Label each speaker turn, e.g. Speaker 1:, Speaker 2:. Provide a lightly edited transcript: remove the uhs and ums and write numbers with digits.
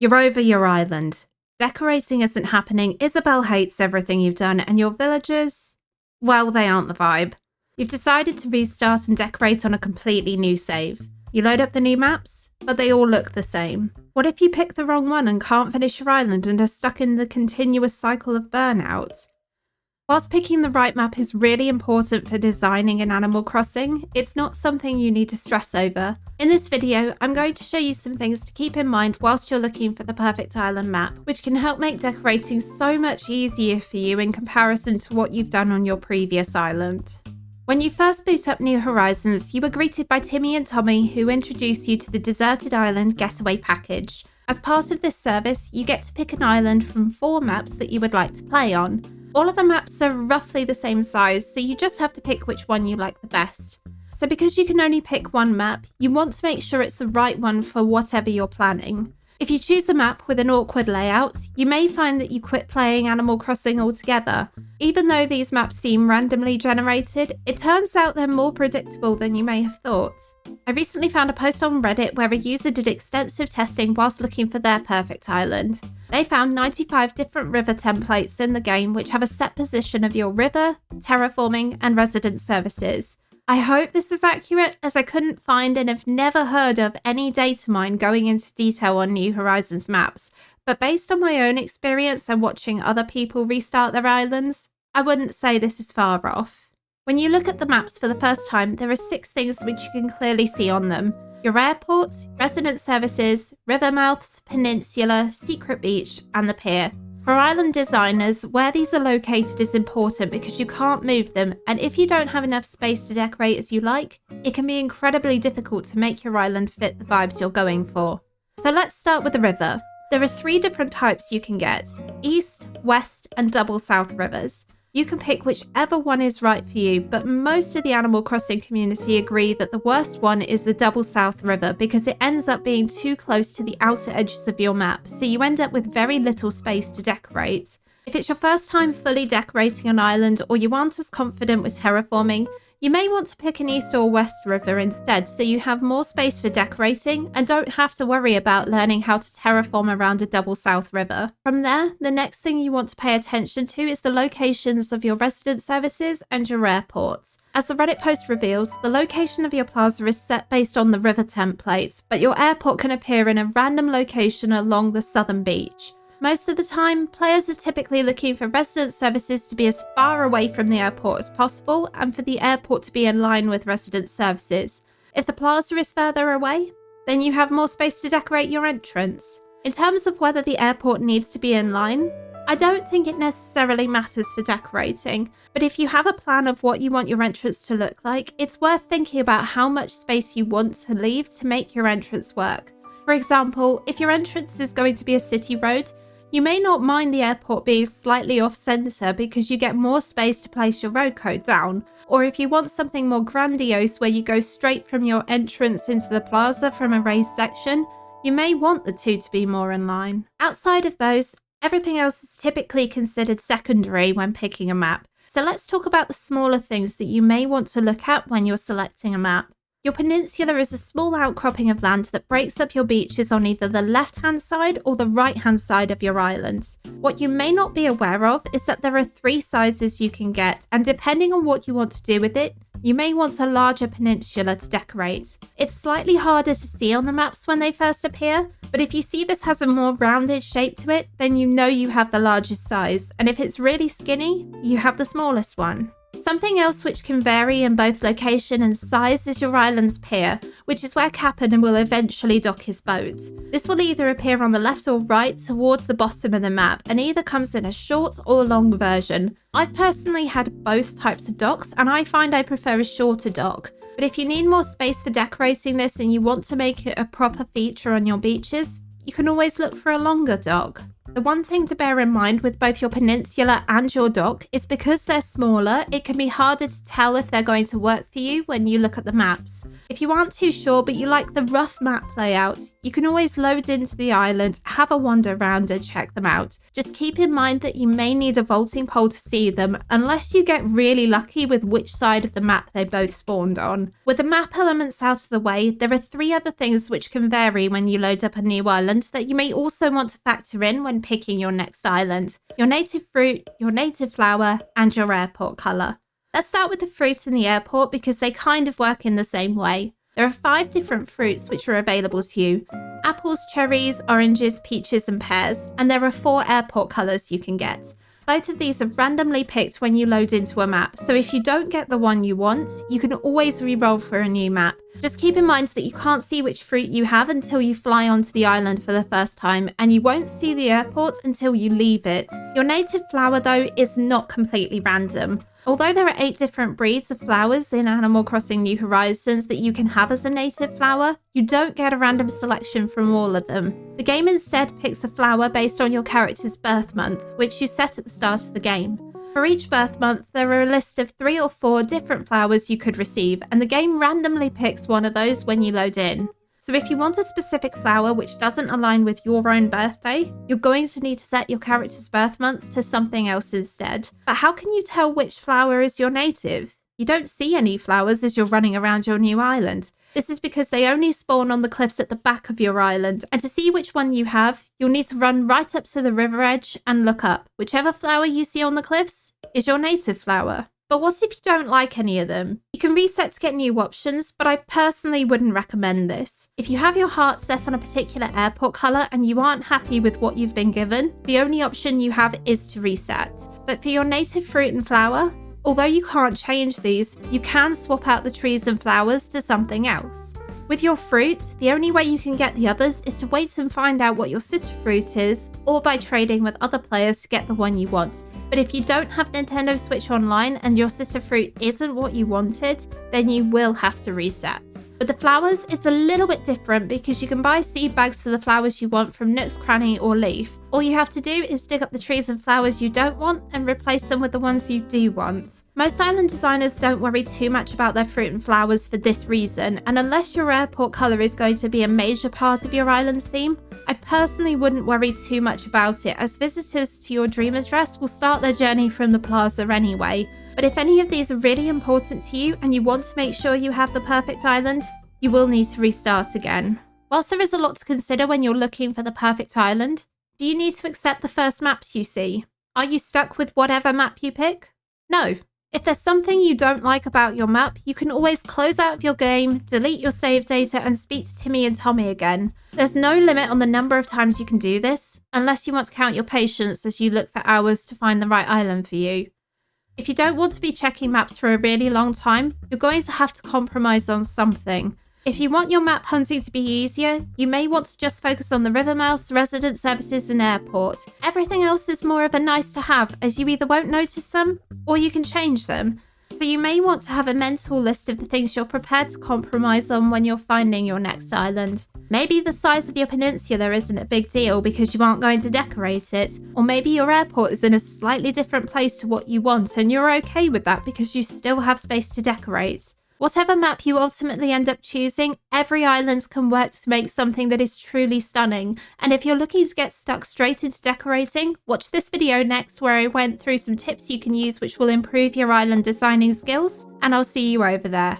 Speaker 1: You're over your island. Decorating isn't happening, Isabelle hates everything you've done, and your villagers, well, they aren't the vibe. You've decided to restart and decorate on a completely new save. You load up the new maps, but they all look the same. What if you pick the wrong one and can't finish your island and are stuck in the continuous cycle of burnout? Whilst picking the right map is really important for designing in Animal Crossing, it's not something you need to stress over. In this video, I'm going to show you some things to keep in mind whilst you're looking for the perfect island map, which can help make decorating so much easier for you in comparison to what you've done on your previous island. When you first boot up New Horizons, you were greeted by Timmy and Tommy, who introduce you to the Deserted Island Getaway Package. As part of this service, you get to pick an island from 4 maps that you would like to play on. All of the maps are roughly the same size, so you just have to pick which one you like the best. So because you can only pick one map, you want to make sure it's the right one for whatever you're planning. If you choose a map with an awkward layout, you may find that you quit playing Animal Crossing altogether. Even though these maps seem randomly generated, it turns out they're more predictable than you may have thought. I recently found a post on Reddit where a user did extensive testing whilst looking for their perfect island. They found 95 different river templates in the game which have a set position of your river, terraforming, and resident services. I hope this is accurate, as I couldn't find and have never heard of any data mine going into detail on New Horizons maps, but based on my own experience and watching other people restart their islands, I wouldn't say this is far off. When you look at the maps for the first time, there are 6 things which you can clearly see on them: your airport, resident services, river mouths, peninsula, secret beach, and the pier. For island designers, where these are located is important because you can't move them, and if you don't have enough space to decorate as you like, it can be incredibly difficult to make your island fit the vibes you're going for. So let's start with the river. There are 3 different types you can get: east, west, and double south rivers. You can pick whichever one is right for you, but most of the Animal Crossing community agree that the worst one is the Double South River because it ends up being too close to the outer edges of your map, so you end up with very little space to decorate. If it's your first time fully decorating an island or you aren't as confident with terraforming, you may want to pick an east or west river instead so you have more space for decorating and don't have to worry about learning how to terraform around a double south river. From there, the next thing you want to pay attention to is the locations of your resident services and your airports. As the Reddit post reveals, the location of your plaza is set based on the river template, but your airport can appear in a random location along the southern beach. Most of the time, players are typically looking for resident services to be as far away from the airport as possible and for the airport to be in line with resident services. If the plaza is further away, then you have more space to decorate your entrance. In terms of whether the airport needs to be in line, I don't think it necessarily matters for decorating, but if you have a plan of what you want your entrance to look like, it's worth thinking about how much space you want to leave to make your entrance work. For example, if your entrance is going to be a city road, you may not mind the airport being slightly off-centre because you get more space to place your road code down, or if you want something more grandiose where you go straight from your entrance into the plaza from a raised section, you may want the 2 to be more in line. Outside of those, everything else is typically considered secondary when picking a map, so let's talk about the smaller things that you may want to look at when you're selecting a map. Your peninsula is a small outcropping of land that breaks up your beaches on either the left-hand side or the right-hand side of your island. What you may not be aware of is that there are 3 sizes you can get, and depending on what you want to do with it, you may want a larger peninsula to decorate. It's slightly harder to see on the maps when they first appear, but if you see this has a more rounded shape to it, then you know you have the largest size, and if it's really skinny, you have the smallest one. Something else which can vary in both location and size is your island's pier, which is where Cap'n will eventually dock his boat. This will either appear on the left or right towards the bottom of the map and either comes in a short or long version. I've personally had both types of docks and I find I prefer a shorter dock, but if you need more space for decorating this and you want to make it a proper feature on your beaches, you can always look for a longer dock. The one thing to bear in mind with both your peninsula and your dock is because they're smaller, it can be harder to tell if they're going to work for you when you look at the maps. If you aren't too sure but you like the rough map layout, you can always load into the island, have a wander around and check them out. Just keep in mind that you may need a vaulting pole to see them unless you get really lucky with which side of the map they both spawned on. With the map elements out of the way, there are 3 other things which can vary when you load up a new island that you may also want to factor in when picking your next island. Your native fruit, your native flower, and your airport colour. Let's start with the fruit in the airport because they kind of work in the same way. There are 5 different fruits which are available to you. Apples, cherries, oranges, peaches and pears, and there are 4 airport colours you can get. Both of these are randomly picked when you load into a map, so if you don't get the one you want, you can always re-roll for a new map. Just keep in mind that you can't see which fruit you have until you fly onto the island for the first time, and you won't see the airport until you leave it. Your native flower, though, is not completely random. Although there are 8 different breeds of flowers in Animal Crossing New Horizons that you can have as a native flower, you don't get a random selection from all of them. The game instead picks a flower based on your character's birth month, which you set at the start of the game. For each birth month, there are a list of 3 or 4 different flowers you could receive, and the game randomly picks one of those when you load in. So if you want a specific flower which doesn't align with your own birthday, you're going to need to set your character's birth month to something else instead. But how can you tell which flower is your native? You don't see any flowers as you're running around your new island. This is because they only spawn on the cliffs at the back of your island, and to see which one you have, you'll need to run right up to the river edge and look up. Whichever flower you see on the cliffs is your native flower. But what if you don't like any of them? You can reset to get new options, but I personally wouldn't recommend this. If you have your heart set on a particular airport colour and you aren't happy with what you've been given, the only option you have is to reset. But for your native fruit and flower, although you can't change these, you can swap out the trees and flowers to something else. With your fruit, the only way you can get the others is to wait and find out what your sister fruit is, or by trading with other players to get the one you want. But if you don't have Nintendo Switch Online and your sister fruit isn't what you wanted, then you will have to reset. With the flowers, it's a little bit different because you can buy seed bags for the flowers you want from Nook's Cranny or Leaf. All you have to do is dig up the trees and flowers you don't want and replace them with the ones you do want. Most island designers don't worry too much about their fruit and flowers for this reason, and unless your airport colour is going to be a major part of your island's theme, I personally wouldn't worry too much about it, as visitors to your dream address will start their journey from the plaza anyway. But if any of these are really important to you and you want to make sure you have the perfect island, you will need to restart again. Whilst there is a lot to consider when you're looking for the perfect island, do you need to accept the first maps you see? Are you stuck with whatever map you pick? No. If there's something you don't like about your map, you can always close out of your game, delete your save data and speak to Timmy and Tommy again. There's no limit on the number of times you can do this, unless you want to count your patience as you look for hours to find the right island for you. If you don't want to be checking maps for a really long time, you're going to have to compromise on something. If you want your map hunting to be easier, you may want to just focus on the river mouse, resident services and airport. Everything else is more of a nice to have, as you either won't notice them or you can change them. So you may want to have a mental list of the things you're prepared to compromise on when you're finding your next island. Maybe the size of your peninsula isn't a big deal because you aren't going to decorate it, or maybe your airport is in a slightly different place to what you want and you're okay with that because you still have space to decorate. Whatever map you ultimately end up choosing, every island can work to make something that is truly stunning. And if you're looking to get stuck straight into decorating, watch this video next where I went through some tips you can use which will improve your island designing skills, and I'll see you over there.